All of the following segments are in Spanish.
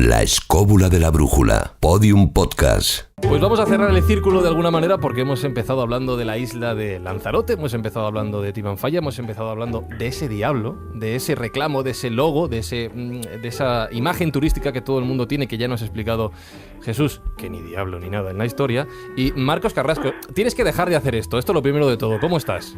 La escóbula de la brújula. Podium Podcast. Pues vamos a cerrar el círculo de alguna manera porque hemos empezado hablando de la isla de Lanzarote, hemos empezado hablando de Timanfaya, hemos empezado hablando de ese diablo, de ese reclamo, de ese logo, de esa imagen turística que todo el mundo tiene, que ya nos ha explicado Jesús, que ni diablo ni nada en la historia. Y Marcos Carrasco, tienes que dejar de hacer esto es lo primero de todo. ¿Cómo estás?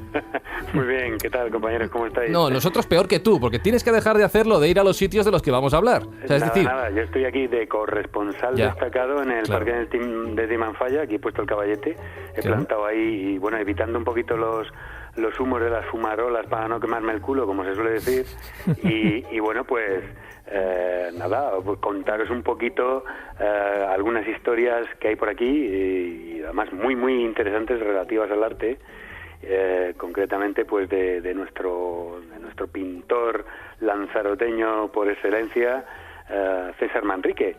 Muy bien, ¿qué tal, compañeros? ¿Cómo estáis? No, nosotros peor que tú, porque tienes que dejar de hacerlo, de ir a los sitios de los que vamos a hablar. O sea, Nada, yo estoy aquí de corresponsal destacado en el parque de Timanfaya, aquí he puesto el caballete, he plantado ahí y bueno, evitando un poquito los humos de las fumarolas para no quemarme el culo, como se suele decir, y bueno, pues pues contaros un poquito algunas historias que hay por aquí y además muy muy interesantes relativas al arte. Concretamente pues de nuestro pintor lanzaroteño por excelencia, César Manrique.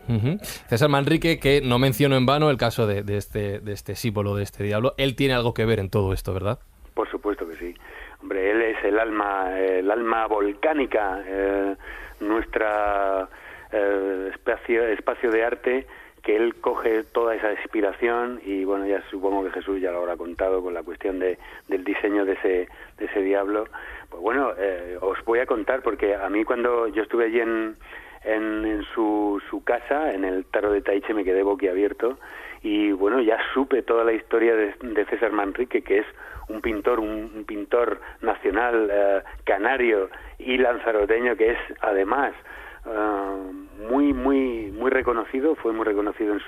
César Manrique, que no menciono en vano el caso de este símbolo, de este diablo. Él tiene algo que ver en todo esto, ¿verdad? Por supuesto que sí. Hombre, él es el alma volcánica, nuestra espacio de arte, que él coge toda esa inspiración y bueno, ya supongo que Jesús ya lo habrá contado con la cuestión del diseño de ese diablo. Pues bueno, os voy a contar, porque a mí cuando yo estuve allí en su casa, en el Taro de Taiche, me quedé boquiabierto y bueno, ya supe toda la historia de César Manrique, que es un pintor nacional canario y lanzaroteño, que es además muy muy muy reconocido, fue muy reconocido en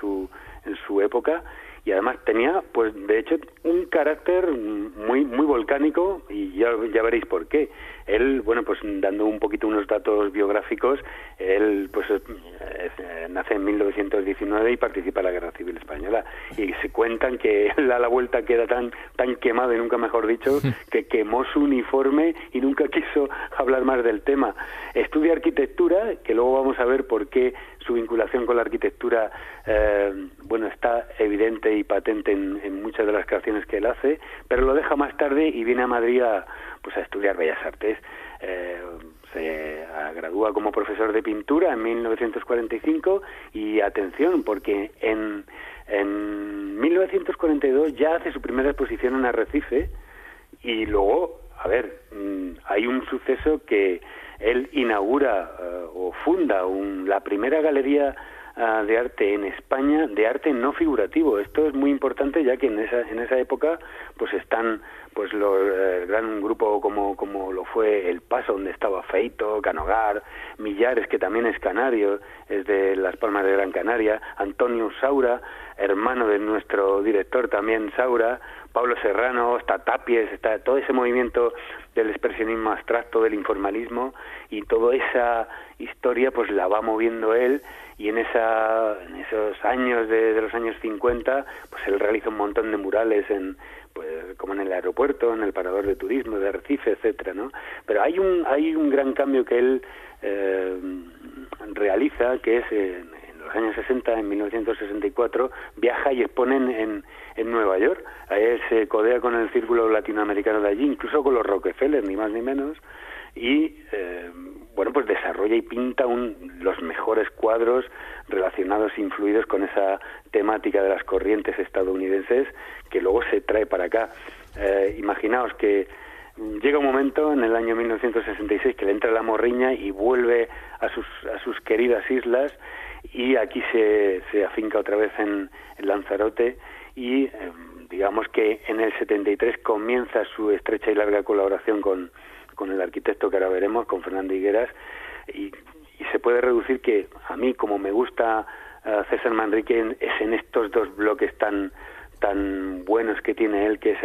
su época, y además tenía, pues de hecho, un carácter muy muy volcánico, y ya veréis por qué. Él, bueno, pues dando un poquito unos datos biográficos, él pues nace en 1919 y participa en la Guerra Civil Española, y se cuentan que él a la vuelta queda tan quemado, y nunca mejor dicho, que quemó su uniforme y nunca quiso hablar más del tema. Estudia arquitectura, que luego vamos a ver por qué su vinculación con la arquitectura bueno, está evidente y patente en muchas de las creaciones que él hace, pero lo deja más tarde y viene a Madrid a estudiar Bellas Artes. Se gradúa como profesor de pintura en 1945 y atención, porque en 1942 ya hace su primera exposición en Arrecife, y luego, hay un suceso que él inaugura o funda la primera galería de arte en España, de arte no figurativo. Esto es muy importante, ya que en esa época pues están pues el gran grupo como lo fue El Paso, donde estaba Feito, Canogar, Millares, que también es canario, es de Las Palmas de Gran Canaria, Antonio Saura, hermano de nuestro director también Saura, Pablo Serrano, está Tapies, está todo ese movimiento del expresionismo abstracto, del informalismo, y toda esa historia pues la va moviendo él, y en esos años de los años 50 pues él realiza un montón de murales como en el aeropuerto, en el parador de turismo de Arrecife, etcétera, ¿no? Pero hay un gran cambio que él realiza, que es en los años 60, en 1964, viaja y expone en Nueva York. Ahí él se codea con el círculo latinoamericano de allí, incluso con los Rockefeller, ni más ni menos, y bueno, pues desarrolla y pinta los mejores cuadros relacionados, influidos con esa temática de las corrientes estadounidenses, que luego se trae para acá. Imaginaos que llega un momento en el año 1966 que le entra la morriña y vuelve a sus queridas islas, y aquí se afinca otra vez en Lanzarote, y digamos que en el 73 comienza su estrecha y larga colaboración con el arquitecto que ahora veremos, con Fernando Higueras, y se puede reducir que a mí, como me gusta César Manrique, es en estos dos bloques tan buenos que tiene él, que es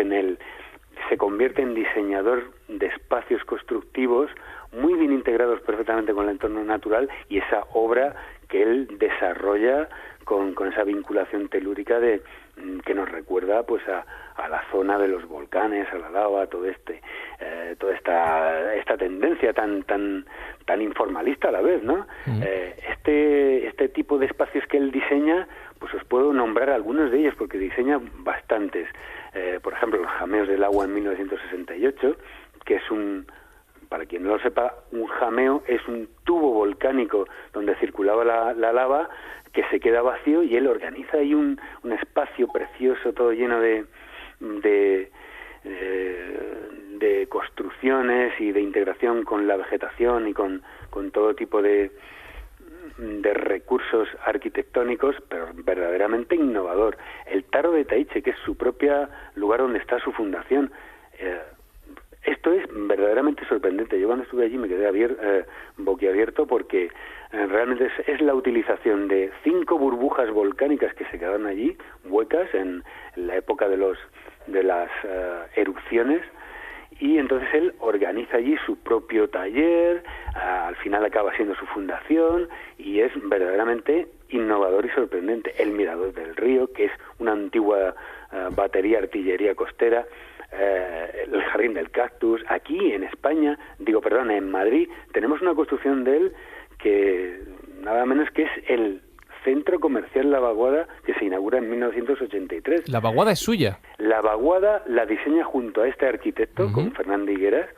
se convierte en diseñador de espacios constructivos muy bien integrados perfectamente con el entorno natural, y esa obra que él desarrolla con esa vinculación telúrica que nos recuerda pues a la zona de los volcanes, a la lava, toda esta tendencia tan informalista a la vez, ¿no? Este tipo de espacios que él diseña, pues os puedo nombrar algunos de ellos, porque diseña bastantes. Por ejemplo, los Jameos del Agua en 1968, que es para quien no lo sepa, un jameo es un tubo volcánico donde circulaba la lava que se queda vacío y él organiza ahí un espacio precioso, todo lleno de construcciones y de integración con la vegetación y con todo tipo de recursos arquitectónicos, pero verdaderamente innovador. El Taro de Taiche, que es su propio lugar donde está su fundación, esto es verdaderamente sorprendente. Yo cuando estuve allí me quedé boquiabierto porque realmente es la utilización de 5 burbujas volcánicas que se quedaron allí, huecas, en la época de las erupciones, y entonces él organiza allí su propio taller, al final acaba siendo su fundación, y es verdaderamente innovador y sorprendente. El Mirador del Río, que es una antigua batería artillería costera, el Jardín del Cactus. Aquí en España, en Madrid, tenemos una construcción de él que nada menos que es el Centro Comercial La Vaguada, que se inaugura en 1983. ¿La Vaguada es suya? La Vaguada la diseña junto a este arquitecto, con Fernando Higueras,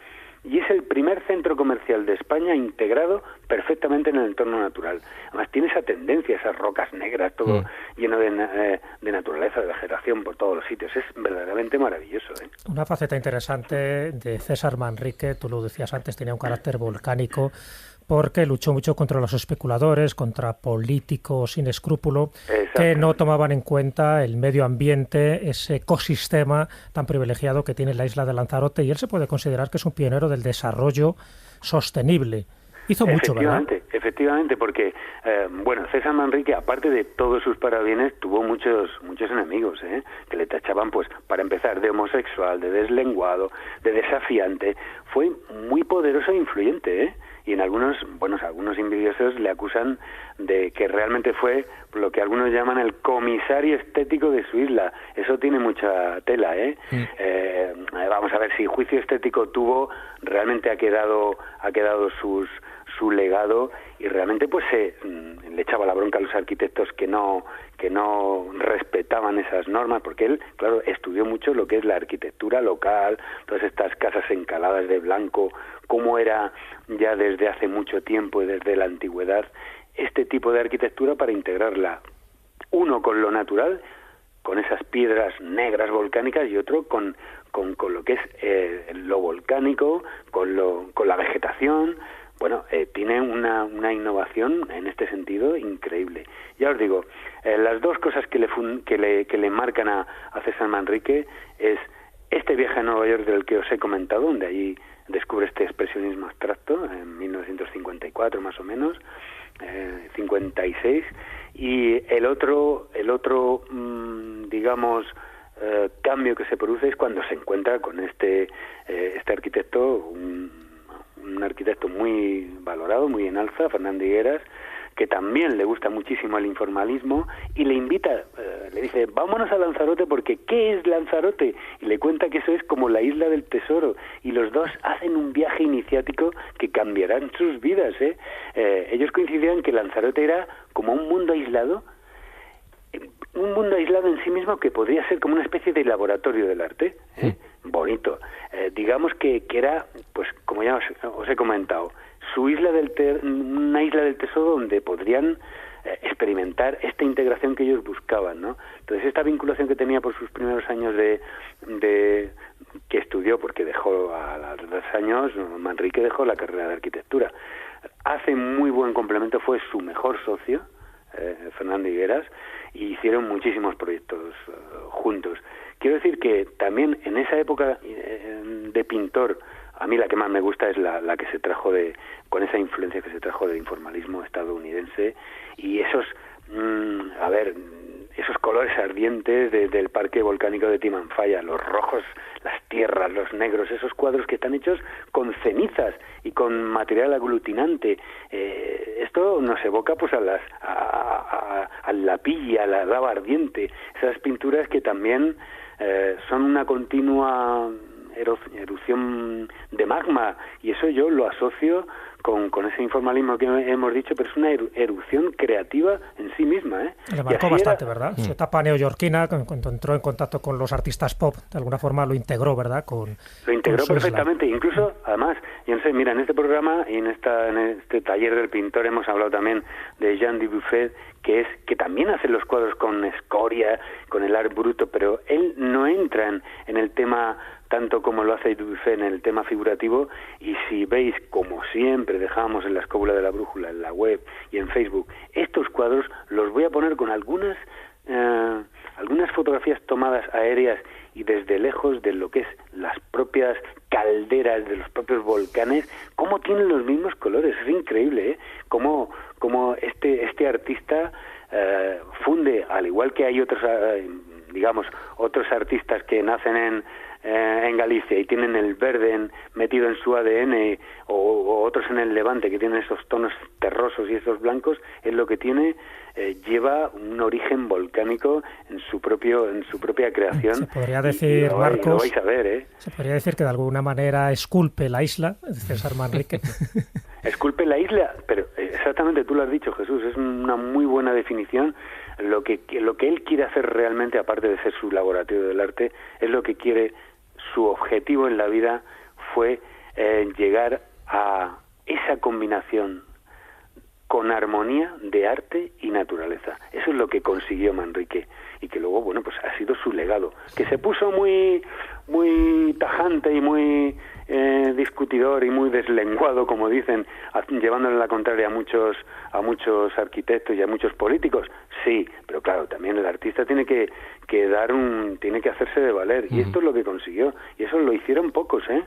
y es el primer centro comercial de España integrado perfectamente en el entorno natural. Además tiene esa tendencia, esas rocas negras, todo lleno de naturaleza, de vegetación por todos los sitios. Es verdaderamente maravilloso, ¿eh? Una faceta interesante de César Manrique, tú lo decías antes, tenía un carácter volcánico, porque luchó mucho contra los especuladores, contra políticos sin escrúpulo, que no tomaban en cuenta el medio ambiente, ese ecosistema tan privilegiado que tiene la isla de Lanzarote, y él se puede considerar que es un pionero del desarrollo sostenible. Hizo mucho, ¿verdad? Efectivamente, porque César Manrique, aparte de todos sus parabienes, tuvo muchos enemigos, que le tachaban, pues, para empezar, de homosexual, de deslenguado, de desafiante. Fue muy poderoso e influyente, y en algunos envidiosos le acusan de que realmente fue lo que algunos llaman el comisario estético de su isla. Eso tiene mucha tela, vamos a ver, si juicio estético tuvo, realmente ha quedado su legado, y realmente pues le echaba la bronca a los arquitectos que no respetaban esas normas, porque él, claro, estudió mucho lo que es la arquitectura local, todas estas casas encaladas de blanco, cómo era ya desde hace mucho tiempo y desde la antigüedad este tipo de arquitectura para integrarla, uno con lo natural, con esas piedras negras volcánicas, y otro con lo que es lo volcánico, con la vegetación. Bueno, tiene una innovación en este sentido increíble. Ya os digo, las dos cosas que le marcan a César Manrique es este viaje a Nueva York del que os he comentado, donde allí descubre este expresionismo abstracto en 1954 más o menos, 56, y el otro cambio que se produce es cuando se encuentra con este arquitecto, un arquitecto muy valorado, muy en alza, Fernando Higueras, que también le gusta muchísimo el informalismo, y le invita, le dice, vámonos a Lanzarote, porque ¿qué es Lanzarote? Y le cuenta que eso es como la isla del tesoro, y los dos hacen un viaje iniciático que cambiarán sus vidas, ellos coincidían que Lanzarote era como un mundo aislado en sí mismo, que podría ser como una especie de laboratorio del arte, bonito. Digamos que era, pues como ya os he comentado, una isla del tesoro donde podrían experimentar esta integración que ellos buscaban, ¿no? Entonces esta vinculación que tenía por sus primeros años de que estudió, porque dejó a los 2 años, Manrique dejó la carrera de arquitectura. Hace muy buen complemento, fue su mejor socio, Fernando Higueras, y hicieron muchísimos proyectos juntos. Quiero decir que también en esa época de pintor, a mí la que más me gusta es la que se trajo con esa influencia que se trajo del informalismo estadounidense, y esos colores ardientes del parque volcánico de Timanfaya, los rojos, las tierras, los negros, esos cuadros que están hechos con cenizas y con material aglutinante. Esto nos evoca pues a la pilla, a la lava ardiente, esas pinturas que también son una continua erupción de magma, y eso yo lo asocio con ese informalismo que hemos dicho, pero es una erupción creativa en sí misma, ¿eh? Le marcó bastante, ¿verdad? Su etapa neoyorquina, cuando entró en contacto con los artistas pop, de alguna forma lo integró, ¿verdad? Lo integró perfectamente, incluso, además, yo no sé, mira, en este programa y en este taller del pintor hemos hablado también de Jean Dubuffet, que también hace los cuadros con escoria, con el art bruto, pero él no entra en el tema tanto como lo hace Dubuffet en el tema figurativo, y si veis, como siempre dejamos en la escóbula de la brújula, en la web y en Facebook, estos cuadros los voy a poner con algunas fotografías tomadas aéreas y desde lejos de lo que es las propias calderas de los propios volcanes, cómo tienen los mismos colores. Es increíble, ¿eh? Cómo este artista funde, al igual que hay otros otros artistas que nacen en Galicia y tienen el verde metido en su ADN, o otros en el Levante que tienen esos tonos terrosos y esos blancos, es lo que tiene, lleva un origen volcánico en su propia creación. Se podría decir, Marcos, lo vais a ver, ¿eh? Se podría decir que de alguna manera esculpe la isla, César Manrique. Esculpe la isla, pero exactamente tú lo has dicho, Jesús, es una muy buena definición. Lo que él quiere hacer realmente, aparte de ser su laboratorio del arte, es lo que quiere. Su objetivo en la vida fue llegar a esa combinación con armonía de arte y naturaleza. Eso es lo que consiguió Manrique, y que luego, bueno, pues ha sido su legado, que se puso muy tajante y muy discutidor y muy deslenguado, como dicen, llevándole la contraria a muchos arquitectos y a muchos políticos. Sí, pero claro, también el artista tiene que hacerse de valer, y esto es lo que consiguió, y eso lo hicieron pocos, ¿eh?